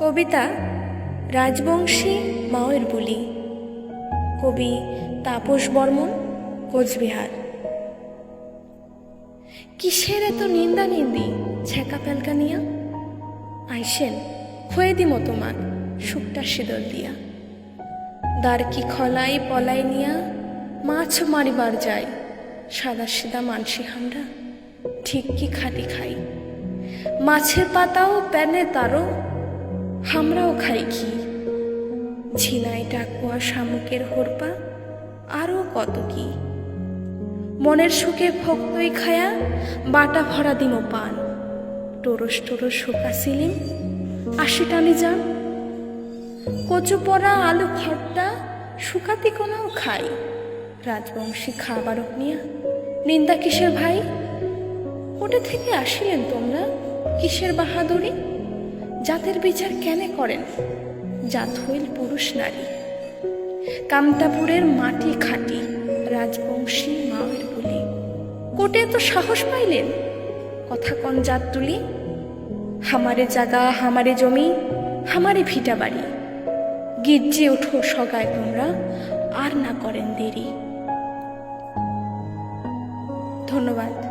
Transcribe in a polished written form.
কবিতা রাজবংশী মাওয়ের বুলি। কবি তাপস বর্মন, কোচবিহার। কিসের এত নিন্দা নিন্দি ছেঁকা পেলকা নিয়া, আইসেন হয়ে দিম তোমার শুকটা শীতল দিয়া। দার কি খলাই পলাই নিয়া মাছ মারিবার যাই, সাদা সিদা মানসি হামরা ঠিক কি খাটি খাই। মাছের পাতাও প্যানে তারও আমরাও খাই কি। ঝিনাই ডাকুয়া শামুকের হোরপা আরও কত কি। মনের সুখে ভক্তই খায়া বাটা ভরা দিম পান। টরস টরস শুকা সিলিম 80 টানি যান। কচু পড়া আলু ভর্তা শুকাতি কোনাও খাই। রাজবংশী খাবারক নিয়া নিন্দা কিসের ভাই? ওটা থেকে আসিলেন তোমরা কিসের বাহাদুরি? জাতের বিচার কেনে করেন? জাত হইল পুরুষ নারী। কামতাপুরের মাটি খাটি রাজবংশী মাওয়ের বুলি। কোটে তো সাহস পাইলেন কথা কন জাত তুলি। হামারে জাগা হামারে জমি হামারে ভিটা বাড়ি। গির্জে ওঠো সগায় তোমরা আর না করেন দেরি। ধন্যবাদ।